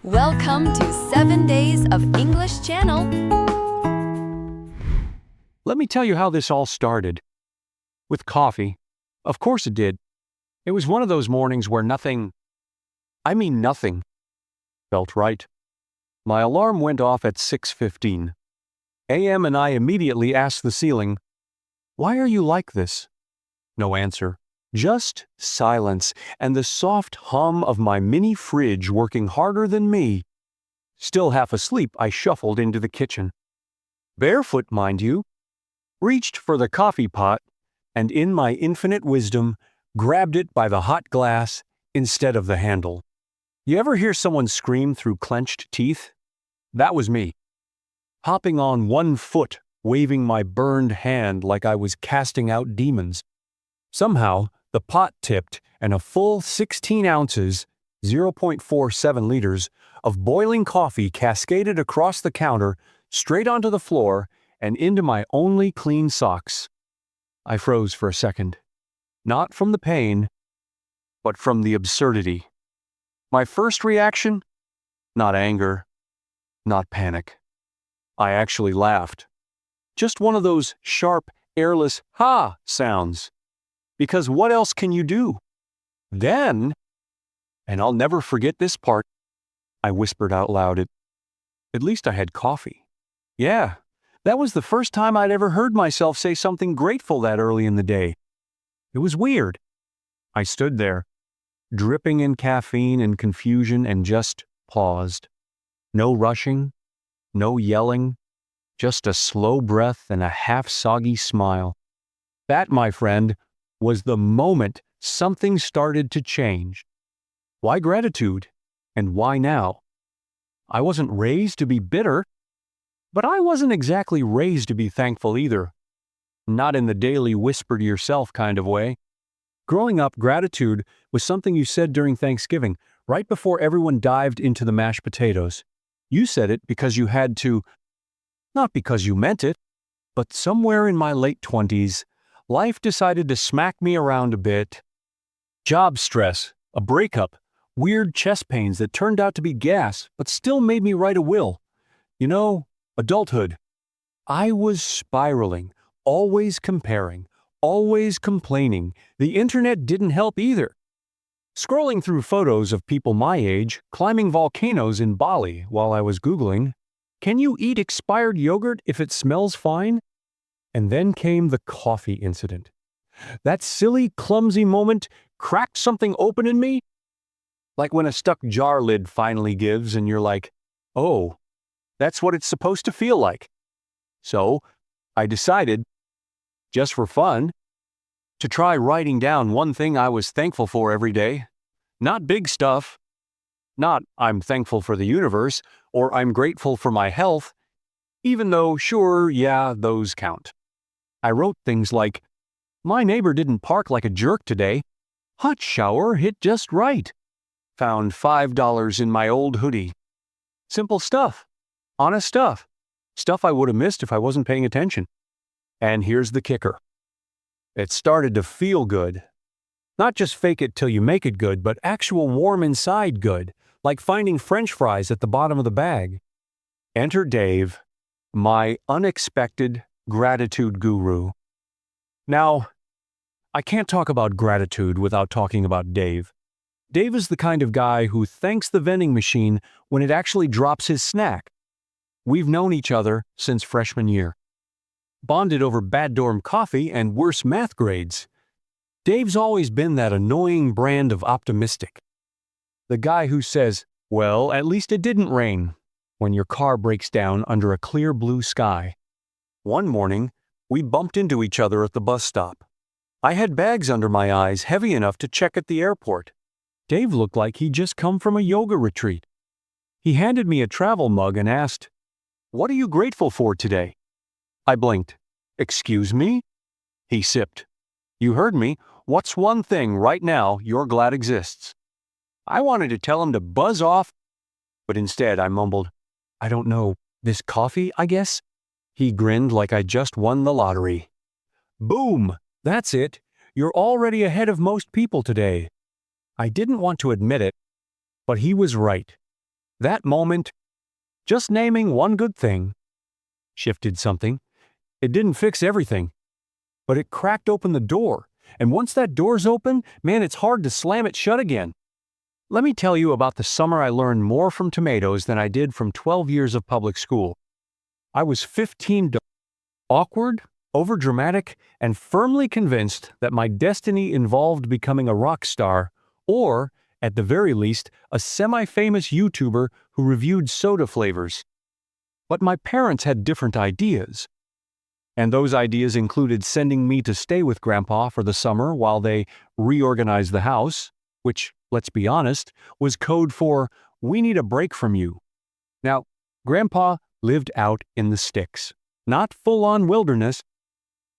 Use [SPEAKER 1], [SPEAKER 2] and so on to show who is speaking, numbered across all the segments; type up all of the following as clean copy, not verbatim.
[SPEAKER 1] Welcome to 7 Days of English Channel.
[SPEAKER 2] Let me tell you how this all started. With coffee. Of course it did. It was one of those mornings where nothing felt right. My alarm went off at 6:15 a.m. and I immediately asked the ceiling, "Why are you like this?" No answer. Just silence and the soft hum of my mini fridge working harder than me. Still half asleep, I shuffled into the kitchen. Barefoot, mind you. Reached for the coffee pot, and in my infinite wisdom, grabbed it by the hot glass instead of the handle. You ever hear someone scream through clenched teeth? That was me. Hopping on one foot, waving my burned hand like I was casting out demons. Somehow, the pot tipped and a full 16 ounces, 0.47 liters, of boiling coffee cascaded across the counter, straight onto the floor, and into my only clean socks. I froze for a second. Not from the pain, but from the absurdity. My first reaction? Not anger, not panic. I actually laughed. Just one of those sharp, airless ha sounds. Because what else can you do? Then, and I'll never forget this part, I whispered out loud, at least I had coffee. Yeah, that was the first time I'd ever heard myself say something grateful that early in the day. It was weird. I stood there, dripping in caffeine and confusion, and just paused. No rushing, no yelling, just a slow breath and a half-soggy smile. That, my friend, was the moment something started to change. Why gratitude? And why now? I wasn't raised to be bitter, but I wasn't exactly raised to be thankful either. Not in the daily whisper to yourself kind of way. Growing up, gratitude was something you said during Thanksgiving, right before everyone dived into the mashed potatoes. You said it because you had to, not because you meant it, but somewhere in my late 20s, life decided to smack me around a bit. Job stress, a breakup, weird chest pains that turned out to be gas but still made me write a will. You know, adulthood. I was spiraling, always comparing, always complaining. The internet didn't help either. Scrolling through photos of people my age climbing volcanoes in Bali while I was Googling, "Can you eat expired yogurt if it smells fine?" And then came the coffee incident. That silly, clumsy moment cracked something open in me. Like when a stuck jar lid finally gives and you're like, oh, that's what it's supposed to feel like. So, I decided, just for fun, to try writing down one thing I was thankful for every day. Not big stuff. Not I'm thankful for the universe or I'm grateful for my health, even though, sure, yeah, those count. I wrote things like, my neighbor didn't park like a jerk today. Hot shower hit just right. Found $5 in my old hoodie. Simple stuff. Honest stuff. Stuff I would have missed if I wasn't paying attention. And here's the kicker. It started to feel good. Not just fake it till you make it good, but actual warm inside good, like finding French fries at the bottom of the bag. Enter Dave, my unexpected gratitude guru. Now, I can't talk about gratitude without talking about Dave. Dave is the kind of guy who thanks the vending machine when it actually drops his snack. We've known each other since freshman year. Bonded over bad dorm coffee and worse math grades. Dave's always been that annoying brand of optimistic. The guy who says, well, at least it didn't rain, when your car breaks down under a clear blue sky. One morning, we bumped into each other at the bus stop. I had bags under my eyes heavy enough to check at the airport. Dave looked like he'd just come from a yoga retreat. He handed me a travel mug and asked, "What are you grateful for today?" I blinked. "Excuse me?" He sipped. "You heard me. What's one thing right now you're glad exists?" I wanted to tell him to buzz off, but instead I mumbled, "I don't know. This coffee, I guess?" He grinned like I just won the lottery. Boom! That's it. You're already ahead of most people today. I didn't want to admit it, but he was right. That moment, just naming one good thing, shifted something. It didn't fix everything, but it cracked open the door. And once that door's open, man, it's hard to slam it shut again. Let me tell you about the summer I learned more from tomatoes than I did from 12 years of public school. I was 15, awkward, overdramatic, and firmly convinced that my destiny involved becoming a rock star, or, at the very least, a semi-famous YouTuber who reviewed soda flavors. But my parents had different ideas. And those ideas included sending me to stay with Grandpa for the summer while they reorganized the house, which, let's be honest, was code for, "We need a break from you." Now, Grandpa lived out in the sticks. Not full-on wilderness,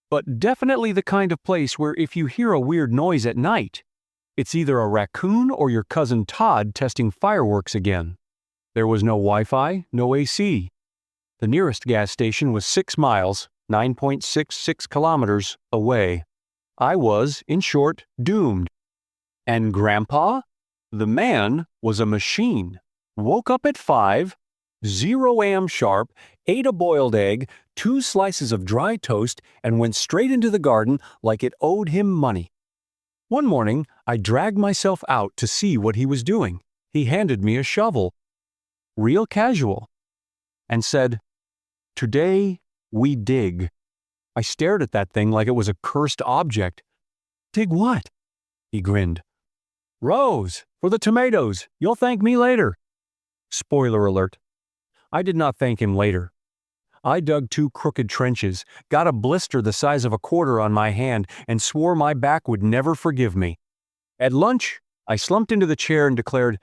[SPEAKER 2] but definitely the kind of place where if you hear a weird noise at night, it's either a raccoon or your cousin Todd testing fireworks again. There was no Wi-Fi, no AC. The nearest gas station was 6 miles, 9.66 kilometers, away. I was, in short, doomed. And Grandpa? The man was a machine. Woke up at 5, 0 a.m. sharp, ate a boiled egg, 2 slices of dry toast, and went straight into the garden like it owed him money. One morning, I dragged myself out to see what he was doing. He handed me a shovel, real casual, and said, "Today, we dig." I stared at that thing like it was a cursed object. "Dig what?" He grinned. "Rows, for the tomatoes. You'll thank me later." Spoiler alert. I did not thank him later. I dug 2 crooked trenches, got a blister the size of a quarter on my hand, and swore my back would never forgive me. At lunch, I slumped into the chair and declared,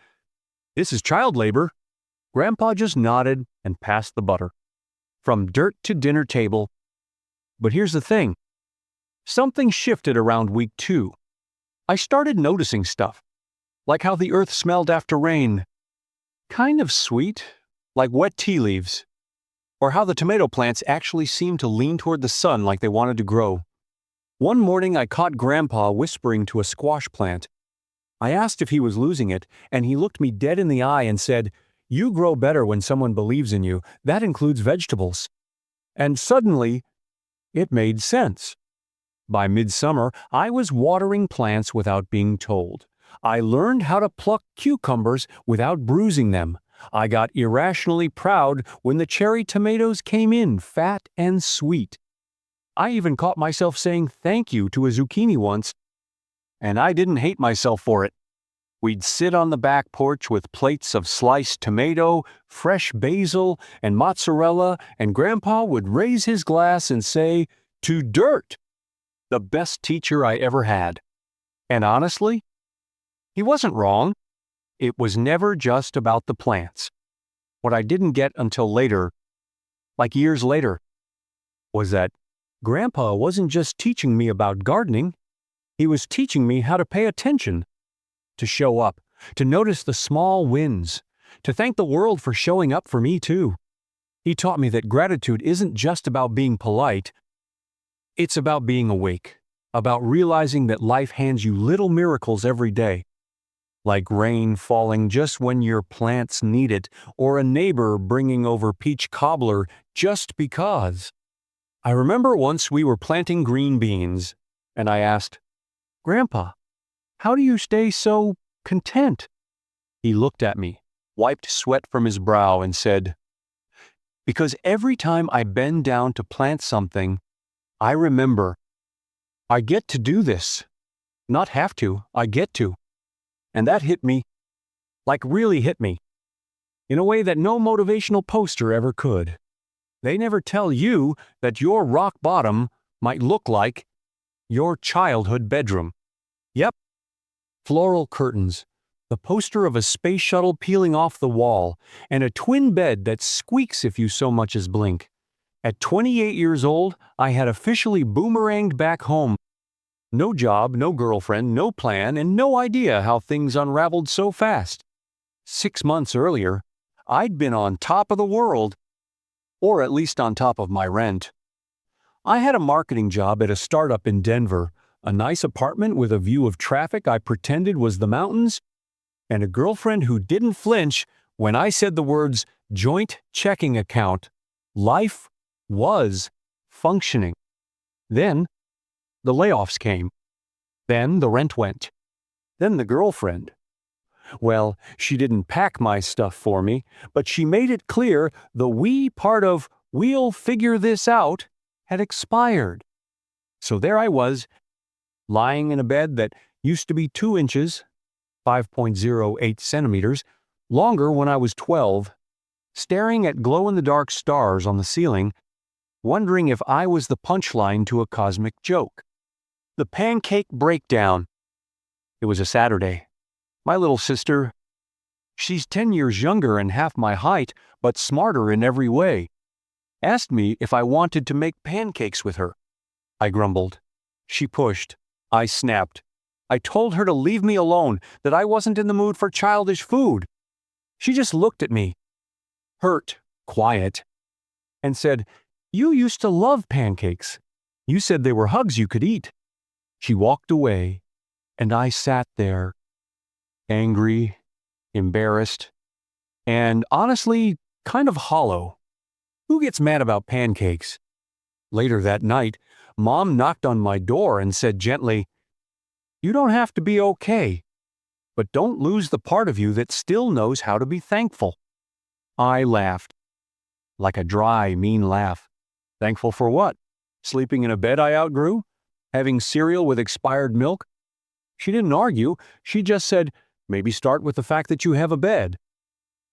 [SPEAKER 2] "This is child labor." Grandpa just nodded and passed the butter. From dirt to dinner table. But here's the thing. Something shifted around week 2. I started noticing stuff, like how the earth smelled after rain. Kind of sweet, like wet tea leaves. Or how the tomato plants actually seemed to lean toward the sun like they wanted to grow. One morning I caught Grandpa whispering to a squash plant. I asked if he was losing it, and he looked me dead in the eye and said, "You grow better when someone believes in you. That includes vegetables." And suddenly, it made sense. By midsummer, I was watering plants without being told. I learned how to pluck cucumbers without bruising them. I got irrationally proud when the cherry tomatoes came in fat and sweet. I even caught myself saying thank you to a zucchini once, and I didn't hate myself for it. We'd sit on the back porch with plates of sliced tomato, fresh basil, and mozzarella, and Grandpa would raise his glass and say, "To dirt!" The best teacher I ever had. And honestly, he wasn't wrong. It was never just about the plants. What I didn't get until later, like years later, was that Grandpa wasn't just teaching me about gardening. He was teaching me how to pay attention, to show up, to notice the small wins, to thank the world for showing up for me too. He taught me that gratitude isn't just about being polite. It's about being awake, about realizing that life hands you little miracles every day. Like rain falling just when your plants need it, or a neighbor bringing over peach cobbler just because. I remember once we were planting green beans, and I asked, "Grandpa, how do you stay so content?" He looked at me, wiped sweat from his brow, and said, "Because every time I bend down to plant something, I remember, I get to do this. Not have to, I get to." And that hit me, like really hit me, in a way that no motivational poster ever could. They never tell you that your rock bottom might look like your childhood bedroom. Yep. Floral curtains, the poster of a space shuttle peeling off the wall, and a twin bed that squeaks if you so much as blink. At 28 years old, I had officially boomeranged back home. No job, no girlfriend, no plan, and no idea how things unraveled so fast. 6 months earlier, I'd been on top of the world, or at least on top of my rent. I had a marketing job at a startup in Denver, a nice apartment with a view of traffic I pretended was the mountains, and a girlfriend who didn't flinch When I said the words joint checking account, life was functioning. Then the layoffs came. Then the rent went. Then the girlfriend. Well, she didn't pack my stuff for me, but she made it clear the we part of "we'll figure this out" had expired. So there I was, lying in a bed that used to be 2 inches, 5.08 centimeters, longer when I was 12, staring at glow-in-the-dark stars on the ceiling, wondering if I was the punchline to a cosmic joke. The pancake breakdown. It was a Saturday. My little sister, she's 10 years younger and half my height, but smarter in every way, asked me if I wanted to make pancakes with her. I grumbled. She pushed. I snapped. I told her to leave me alone, that I wasn't in the mood for childish food. She just looked at me, hurt, quiet, and said, "You used to love pancakes. You said they were hugs you could eat." She walked away, and I sat there, angry, embarrassed, and honestly, kind of hollow. Who gets mad about pancakes? Later that night, Mom knocked on my door and said gently, "You don't have to be okay, but don't lose the part of you that still knows how to be thankful." I laughed. Like a dry, mean laugh. Thankful for what? Sleeping in a bed I outgrew? Having cereal with expired milk? She didn't argue. She just said, maybe start with the fact that you have a bed.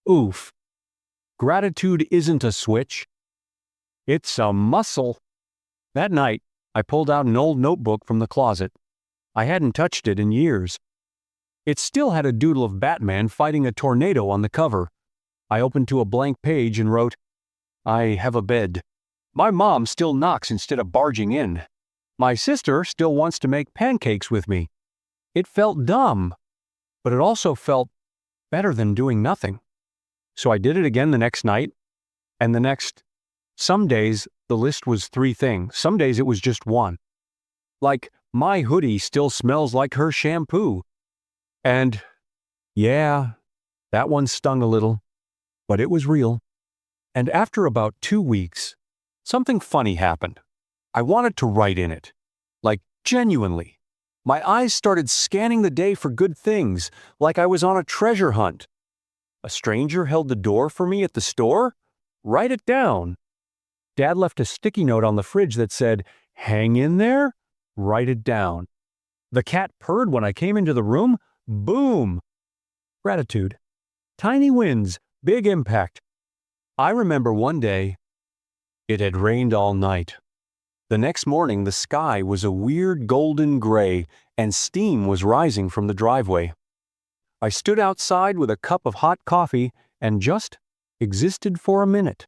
[SPEAKER 2] Oof. Gratitude isn't a switch. It's a muscle. That night, I pulled out an old notebook from the closet. I hadn't touched it in years. It still had a doodle of Batman fighting a tornado on the cover. I opened to a blank page and wrote, "I have a bed." My mom still knocks instead of barging in. My sister still wants to make pancakes with me. It felt dumb, but it also felt better than doing nothing. So I did it again the next night, and the next. Some days, the list was 3 things. Some days it was just 1. Like, my hoodie still smells like her shampoo. And, yeah, that one stung a little, but it was real. And after about 2 weeks, something funny happened. I wanted to write in it. Like, genuinely. My eyes started scanning the day for good things, like I was on a treasure hunt. A stranger held the door for me at the store? Write it down. Dad left a sticky note on the fridge that said, "Hang in there? Write it down." The cat purred when I came into the room? Boom! Gratitude. Tiny wins, big impact. I remember one day, it had rained all night. The next morning, the sky was a weird golden gray, and steam was rising from the driveway. I stood outside with a cup of hot coffee and just existed for a minute.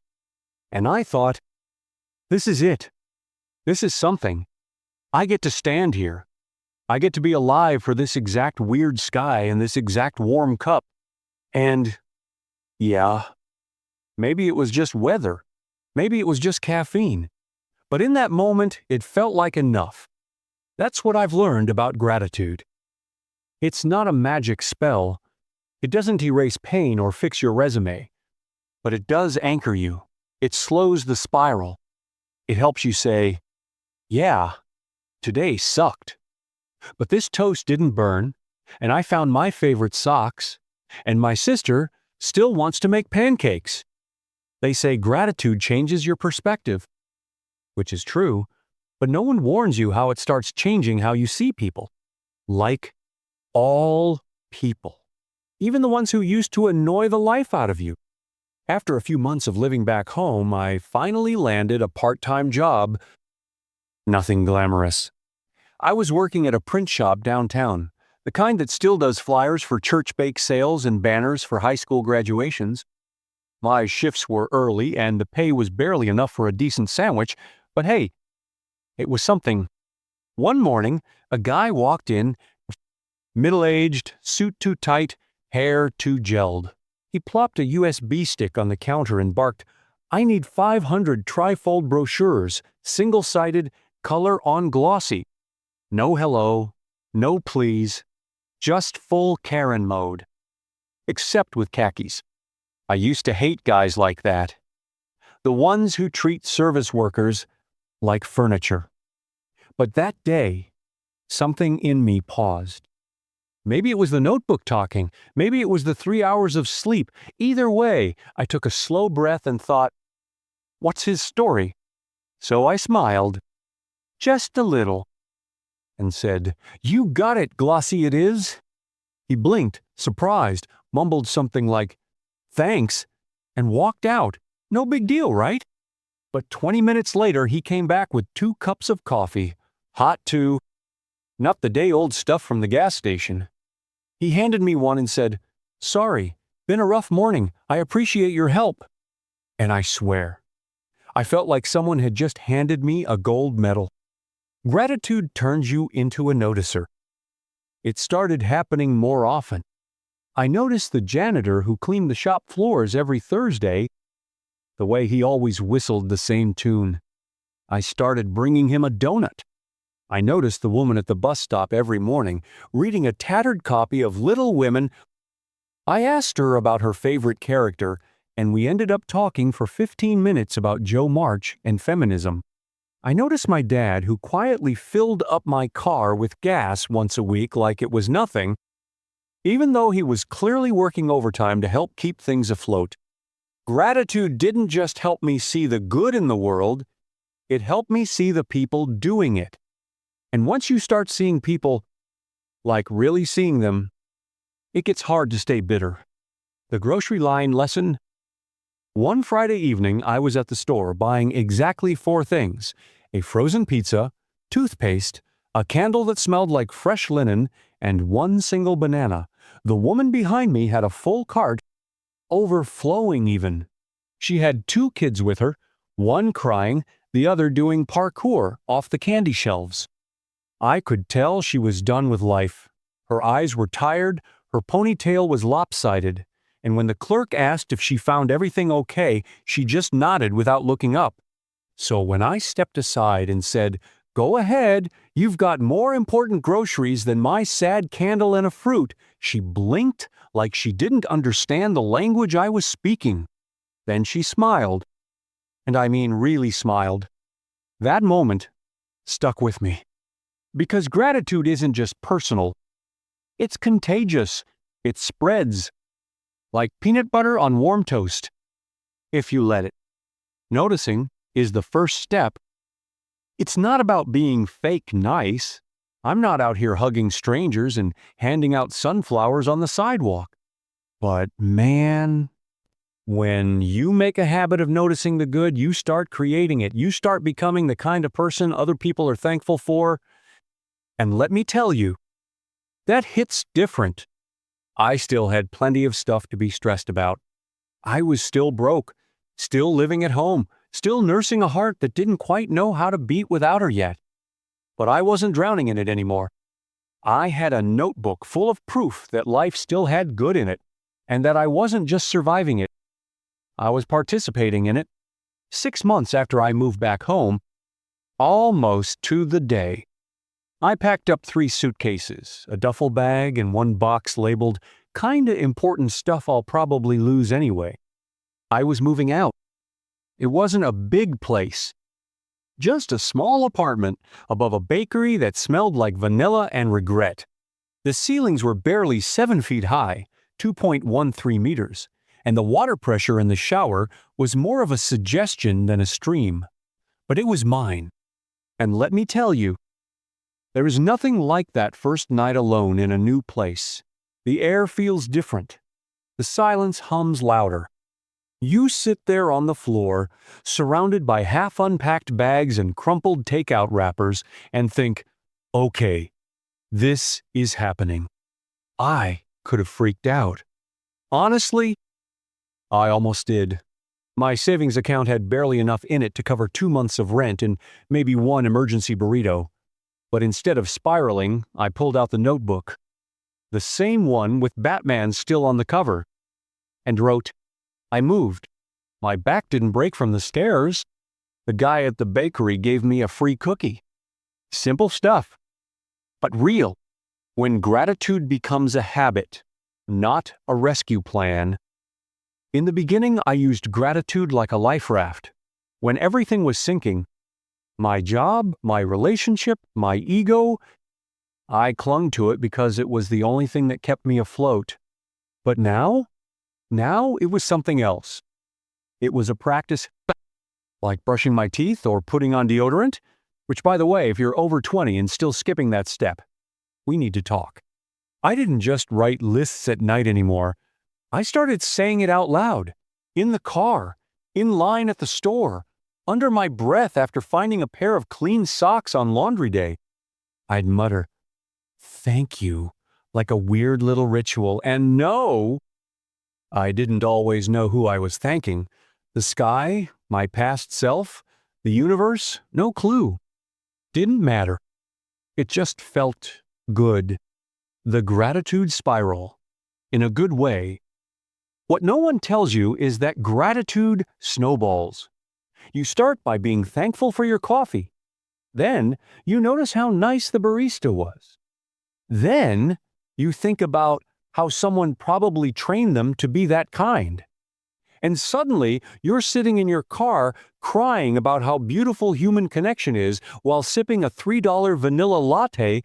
[SPEAKER 2] And I thought, this is it. This is something. I get to stand here. I get to be alive for this exact weird sky and this exact warm cup. And, yeah, maybe it was just weather. Maybe it was just caffeine. But in that moment, it felt like enough. That's what I've learned about gratitude. It's not a magic spell. It doesn't erase pain or fix your resume. But it does anchor you. It slows the spiral. It helps you say, yeah, today sucked. But this toast didn't burn, and I found my favorite socks, and my sister still wants to make pancakes. They say gratitude changes your perspective, which is true, but no one warns you how it starts changing how you see people. Like all people, even the ones who used to annoy the life out of you. After a few months of living back home, I finally landed a part-time job. Nothing glamorous. I was working at a print shop downtown, the kind that still does flyers for church bake sales and banners for high school graduations. My shifts were early and the pay was barely enough for a decent sandwich, but hey, it was something. One morning, a guy walked in, middle-aged, suit too tight, hair too gelled. He plopped a USB stick on the counter and barked, "I need 500 trifold brochures, single-sided, color on glossy." No hello, no please, just full Karen mode. Except with khakis. I used to hate guys like that. The ones who treat service workers like furniture. But that day, something in me paused. Maybe it was the notebook talking. Maybe it was the 3 hours of sleep. Either way, I took a slow breath and thought, what's his story? So I smiled, just a little, and said, "You got it, Glossy it is." He blinked, surprised, mumbled something like, "Thanks," and walked out. No big deal, right? But 20 minutes later, he came back with 2 cups of coffee. Hot too. Not the day-old stuff from the gas station. He handed me one and said, "Sorry, been a rough morning. I appreciate your help." And I swear, I felt like someone had just handed me a gold medal. Gratitude turns you into a noticer. It started happening more often. I noticed the janitor who cleaned the shop floors every Thursday, the way he always whistled the same tune. I started bringing him a donut. I noticed the woman at the bus stop every morning, reading a tattered copy of Little Women. I asked her about her favorite character, and we ended up talking for 15 minutes about Joe March and feminism. I noticed my dad, who quietly filled up my car with gas once a week like it was nothing, even though he was clearly working overtime to help keep things afloat. Gratitude didn't just help me see the good in the world, it helped me see the people doing it. And once you start seeing people, like really seeing them, it gets hard to stay bitter. The grocery line lesson. One Friday evening, I was at the store buying exactly 4 things: a frozen pizza, toothpaste, a candle that smelled like fresh linen, and 1 single banana. The woman behind me had a full cart, overflowing even. She had 2 kids with her, one crying, the other doing parkour off the candy shelves. I could tell she was done with life. Her eyes were tired, her ponytail was lopsided, and when the clerk asked if she found everything okay, she just nodded without looking up. So when I stepped aside and said, "Go ahead, you've got more important groceries than my sad candle and a fruit," she blinked like she didn't understand the language I was speaking. Then she smiled. And I mean really smiled. That moment stuck with me. Because gratitude isn't just personal, it's contagious. It spreads like peanut butter on warm toast, if you let it. Noticing is the first step. It's not about being fake nice. I'm not out here hugging strangers and handing out sunflowers on the sidewalk. But man, when you make a habit of noticing the good, you start creating it. You start becoming the kind of person other people are thankful for. And let me tell you, that hits different. I still had plenty of stuff to be stressed about. I was still broke, still living at home, still nursing a heart that didn't quite know how to beat without her yet. But I wasn't drowning in it anymore. I had a notebook full of proof that life still had good in it, and that I wasn't just surviving it. I was participating in it. 6 months after I moved back home, almost to the day, I packed up 3 suitcases, a duffel bag, and 1 box labeled, "Kinda important stuff I'll probably lose anyway." I was moving out. It wasn't a big place. Just a small apartment above a bakery that smelled like vanilla and regret. The ceilings were barely 7 feet high, 2.13 meters, and the water pressure in the shower was more of a suggestion than a stream. But it was mine. And let me tell you, there is nothing like that first night alone in a new place. The air feels different. The silence hums louder. You sit there on the floor, surrounded by half-unpacked bags and crumpled takeout wrappers, and think, okay, this is happening. I could have freaked out. Honestly, I almost did. My savings account had barely enough in it to cover 2 months of rent and maybe 1 emergency burrito. But instead of spiraling, I pulled out the notebook, the same one with Batman still on the cover, and wrote, "I moved. My back didn't break from the stairs. The guy at the bakery gave me a free cookie." Simple stuff, but real. When gratitude becomes a habit, not a rescue plan, In the beginning, I used gratitude like a life raft. When everything was sinking, my job, my relationship, my ego, I clung to it because it was the only thing that kept me afloat. But now it was something else. It was a practice like brushing my teeth or putting on deodorant, which, by the way, if you're over 20 and still skipping that step, we need to talk. I didn't just write lists at night anymore. I started saying it out loud, in the car, in line at the store, under my breath after finding a pair of clean socks on laundry day. I'd mutter, "Thank you," like a weird little ritual, and no, I didn't always know who I was thanking. The sky, my past self, the universe, no clue. Didn't matter. It just felt good. The gratitude spiral. In a good way. What no one tells you is that gratitude snowballs. You start by being thankful for your coffee. Then you notice how nice the barista was. Then you think about how someone probably trained them to be that kind. And suddenly, you're sitting in your car crying about how beautiful human connection is while sipping a $3 vanilla latte.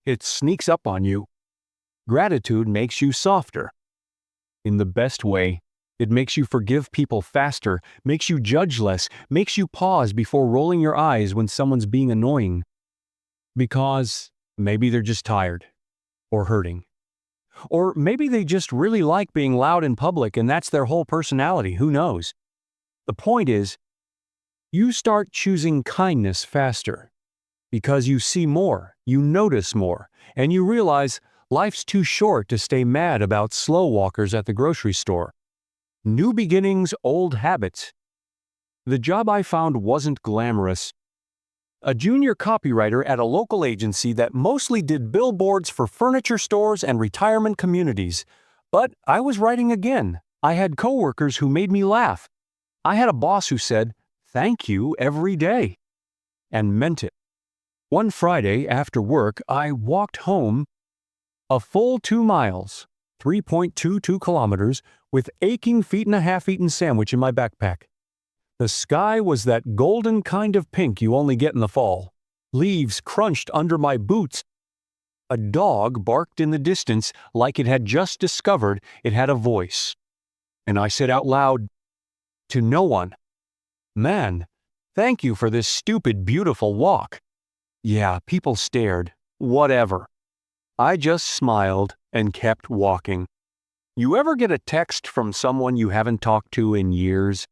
[SPEAKER 2] It sneaks up on you. Gratitude makes you softer. In the best way. It makes you forgive people faster, makes you judge less, makes you pause before rolling your eyes when someone's being annoying. Because maybe they're just tired, or hurting. Or maybe they just really like being loud in public and that's their whole personality, who knows? The point is, you start choosing kindness faster. Because you see more, you notice more, and you realize life's too short to stay mad about slow walkers at the grocery store. New beginnings, old habits. The job I found wasn't glamorous. A junior copywriter at a local agency that mostly did billboards for furniture stores and retirement communities. But I was writing again. I had coworkers who made me laugh. I had a boss who said, "Thank you" every day. And meant it. One Friday after work, I walked home a full 2 miles, 3.22 kilometers, with aching feet and a half-eaten sandwich in my backpack. The sky was that golden kind of pink you only get in the fall. Leaves crunched under my boots. A dog barked in the distance like it had just discovered it had a voice. And I said out loud, to no one, "Man, thank you for this stupid, beautiful walk." Yeah, people stared. Whatever. I just smiled and kept walking. You ever get a text from someone you haven't talked to in years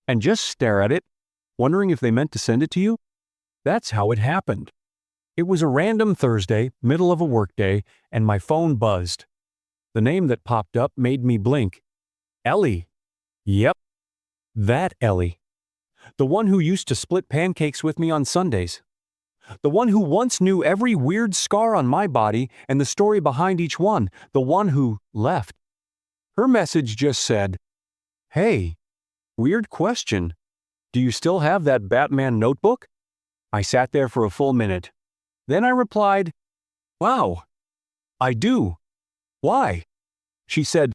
[SPEAKER 2] and just stare at it, wondering if they meant to send it to you? That's how it happened. It was a random Thursday, middle of a workday, and my phone buzzed. The name that popped up made me blink. Ellie. Yep, that Ellie. The one who used to split pancakes with me on Sundays. The one who once knew every weird scar on my body and the story behind each one. The one who left. Her message just said, "Hey, weird question. Do you still have that Batman notebook?" I sat there for a full minute. Then I replied, "Wow, I do. Why?" She said,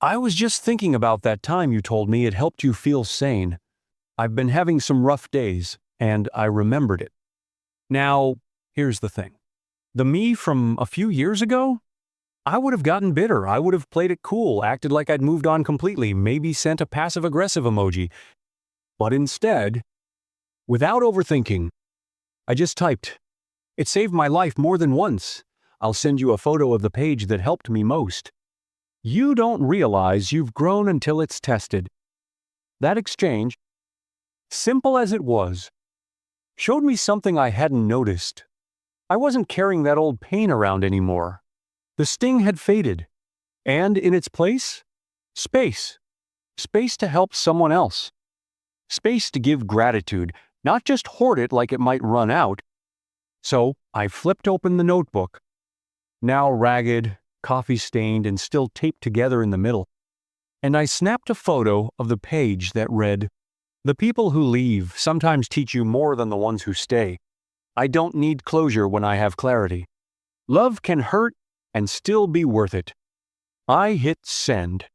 [SPEAKER 2] "I was just thinking about that time you told me it helped you feel sane. I've been having some rough days, and I remembered it." Now, here's the thing. The me from a few years ago? I would have gotten bitter. I would have played it cool, acted like I'd moved on completely, maybe sent a passive-aggressive emoji. But instead, without overthinking, I just typed, "It saved my life more than once. I'll send you a photo of the page that helped me most." You don't realize you've grown until it's tested. That exchange, simple as it was, showed me something I hadn't noticed. I wasn't carrying that old pain around anymore. The sting had faded. And in its place, space. Space to help someone else. Space to give gratitude, not just hoard it like it might run out. So I flipped open the notebook, now ragged, coffee-stained, and still taped together in the middle. And I snapped a photo of the page that read, "The people who leave sometimes teach you more than the ones who stay. I don't need closure when I have clarity. Love can hurt and still be worth it." I hit send.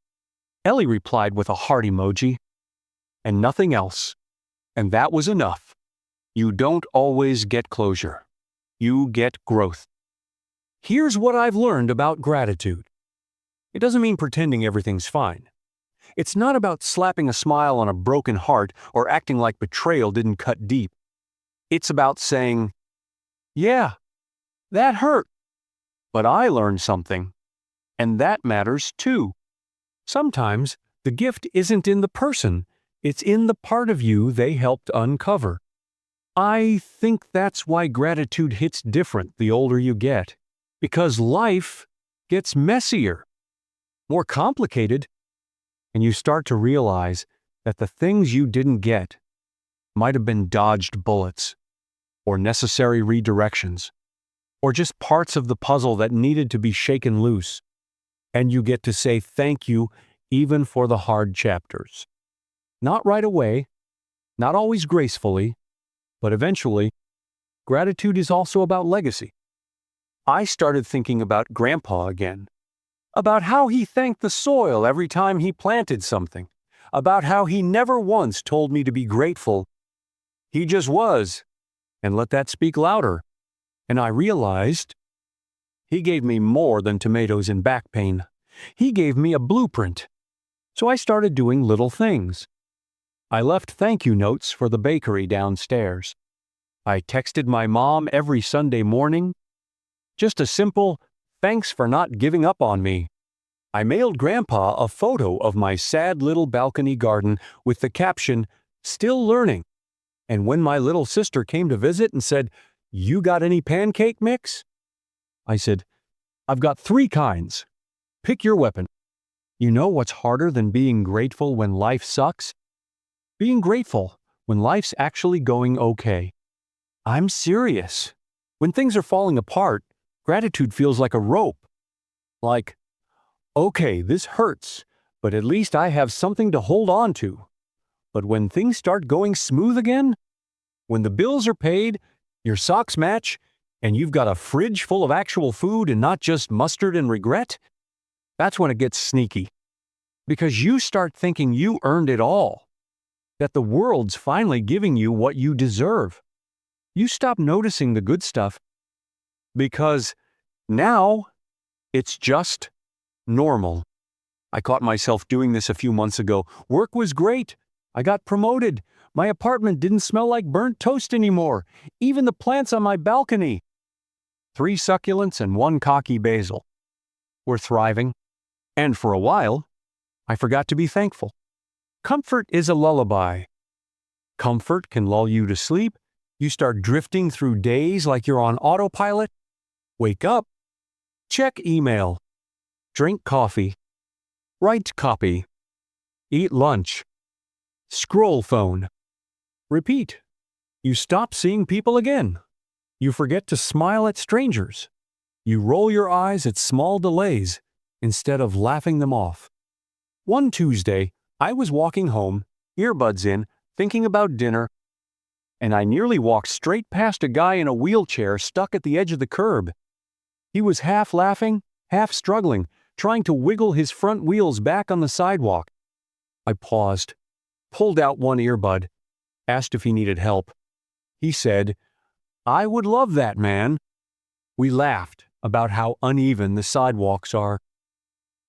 [SPEAKER 2] Ellie replied with a heart emoji. And nothing else. And that was enough. You don't always get closure. You get growth. Here's what I've learned about gratitude. It doesn't mean pretending everything's fine. It's not about slapping a smile on a broken heart or acting like betrayal didn't cut deep. It's about saying, yeah, that hurt, but I learned something. And that matters too. Sometimes the gift isn't in the person, it's in the part of you they helped uncover. I think that's why gratitude hits different the older you get. Because life gets messier, more complicated, and you start to realize that the things you didn't get might have been dodged bullets, or necessary redirections, or just parts of the puzzle that needed to be shaken loose. And you get to say thank you even for the hard chapters. Not right away, not always gracefully, but eventually, gratitude is also about legacy. I started thinking about Grandpa again, about how he thanked the soil every time he planted something, about how he never once told me to be grateful. He just was, and let that speak louder. And I realized he gave me more than tomatoes and back pain. He gave me a blueprint. So I started doing little things. I left thank you notes for the bakery downstairs. I texted my mom every Sunday morning. Just a simple, thanks for not giving up on me. I mailed Grandpa a photo of my sad little balcony garden with the caption, still learning. And when my little sister came to visit and said, you got any pancake mix? I said, I've got 3 kinds. Pick your weapon. You know what's harder than being grateful when life sucks? Being grateful when life's actually going okay. I'm serious. When things are falling apart, gratitude feels like a rope. Like, okay, this hurts, but at least I have something to hold on to. But when things start going smooth again, when the bills are paid, your socks match, and you've got a fridge full of actual food and not just mustard and regret, that's when it gets sneaky. Because you start thinking you earned it all, that the world's finally giving you what you deserve. You stop noticing the good stuff because now it's just normal. I caught myself doing this a few months ago. Work was great. I got promoted. My apartment didn't smell like burnt toast anymore. Even the plants on my balcony, 3 succulents and 1 cocky basil, were thriving. And for a while, I forgot to be thankful. Comfort is a lullaby. Comfort can lull you to sleep. You start drifting through days like you're on autopilot. Wake up, check email, drink coffee, write copy, eat lunch, scroll phone. Repeat. You stop seeing people again. You forget to smile at strangers. You roll your eyes at small delays instead of laughing them off. One Tuesday, I was walking home, earbuds in, thinking about dinner, and I nearly walked straight past a guy in a wheelchair stuck at the edge of the curb. He was half laughing, half struggling, trying to wiggle his front wheels back on the sidewalk. I paused, pulled out one earbud, asked if he needed help. He said, I would love that, man. We laughed about how uneven the sidewalks are,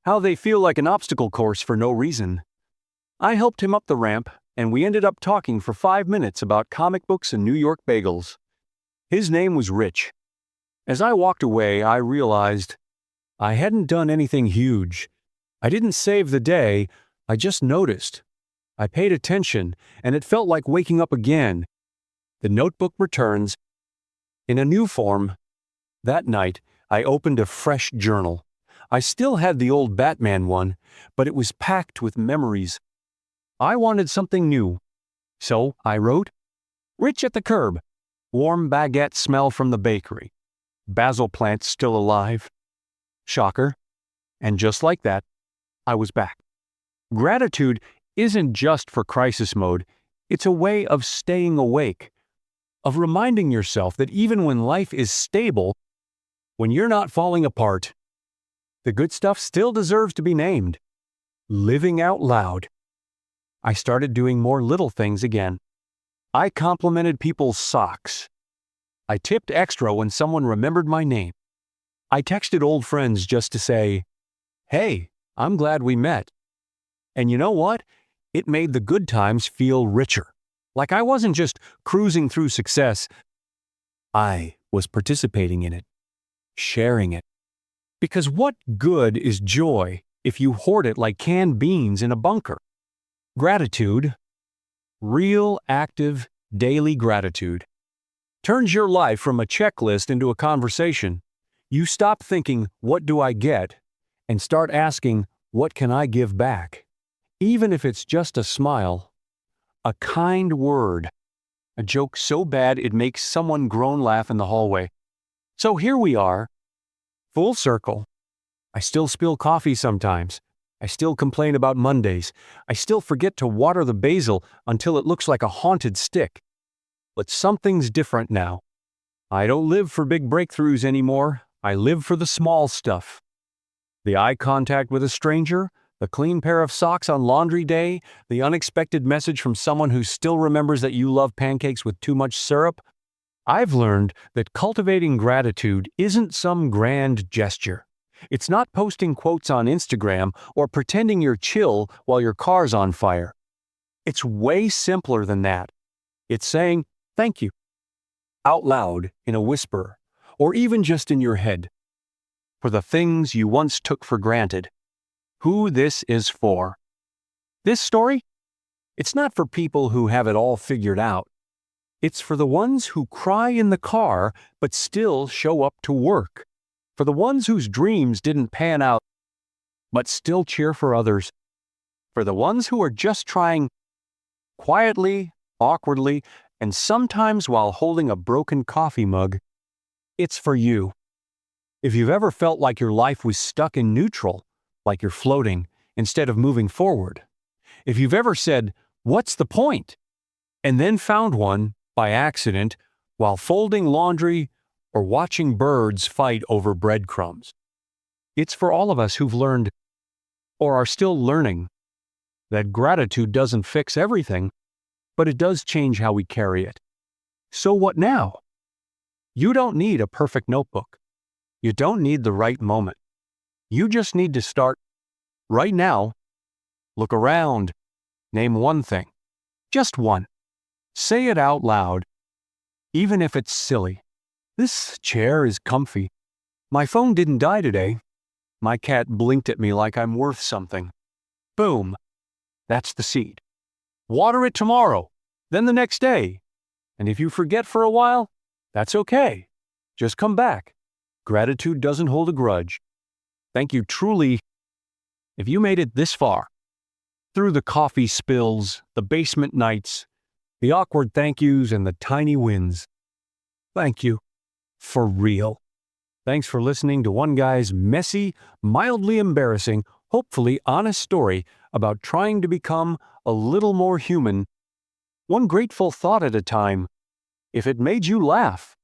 [SPEAKER 2] how they feel like an obstacle course for no reason. I helped him up the ramp, and we ended up talking for 5 minutes about comic books and New York bagels. His name was Rich. As I walked away, I realized I hadn't done anything huge. I didn't save the day, I just noticed. I paid attention, and it felt like waking up again. The notebook returns in a new form. That night, I opened a fresh journal. I still had the old Batman one, but it was packed with memories. I wanted something new. So I wrote, Rich at the curb, warm baguette smell from the bakery, basil plant still alive. Shocker. And just like that, I was back. Gratitude isn't just for crisis mode, it's a way of staying awake, of reminding yourself that even when life is stable, when you're not falling apart, the good stuff still deserves to be named. Living out loud. I started doing more little things again. I complimented people's socks. I tipped extra when someone remembered my name. I texted old friends just to say, "Hey, I'm glad we met." And you know what? It made the good times feel richer. Like I wasn't just cruising through success, I was participating in it, sharing it. Because what good is joy if you hoard it like canned beans in a bunker? Gratitude, real, active, daily gratitude, turns your life from a checklist into a conversation. You stop thinking, "What do I get?" and start asking, "What can I give back?" Even if it's just a smile, a kind word, a joke so bad it makes someone groan laugh in the hallway. So here we are, full circle. I still spill coffee sometimes. I still complain about Mondays. I still forget to water the basil until it looks like a haunted stick. But something's different now. I don't live for big breakthroughs anymore. I live for the small stuff. The eye contact with a stranger, the clean pair of socks on laundry day, the unexpected message from someone who still remembers that you love pancakes with too much syrup. I've learned that cultivating gratitude isn't some grand gesture. It's not posting quotes on Instagram or pretending you're chill while your car's on fire. It's way simpler than that. It's saying, "Thank you," out loud, in a whisper, or even just in your head, for the things you once took for granted. Who this is for. This story? It's not for people who have it all figured out. It's for the ones who cry in the car but still show up to work. For the ones whose dreams didn't pan out but still cheer for others. For the ones who are just trying quietly, awkwardly, and sometimes while holding a broken coffee mug. It's for you. If you've ever felt like your life was stuck in neutral, like you're floating instead of moving forward. If you've ever said, "What's the point?" and then found one by accident while folding laundry or watching birds fight over breadcrumbs. It's for all of us who've learned, or are still learning, that gratitude doesn't fix everything, but it does change how we carry it. So what now? You don't need a perfect notebook. You don't need the right moment. You just need to start right now. Look around. Name one thing. Just one. Say it out loud, even if it's silly. "This chair is comfy. My phone didn't die today. My cat blinked at me like I'm worth something." Boom. That's the seed. Water it tomorrow, then the next day. And if you forget for a while, that's okay. Just come back. Gratitude doesn't hold a grudge. Thank you truly if you made it this far. Through the coffee spills, the basement nights, the awkward thank yous, and the tiny wins. Thank you. For real. Thanks for listening to one guy's messy, mildly embarrassing, hopefully honest story about trying to become a little more human, one grateful thought at a time. If it made you laugh,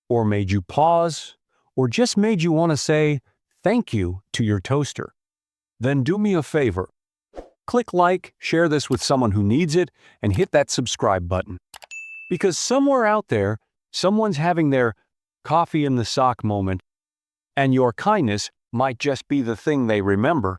[SPEAKER 2] or made you pause, or just made you want to say thank you to your toaster, then do me a favor. Click like, share this with someone who needs it, and hit that subscribe button. Because somewhere out there, someone's having their coffee in the sock moment, and your kindness might just be the thing they remember.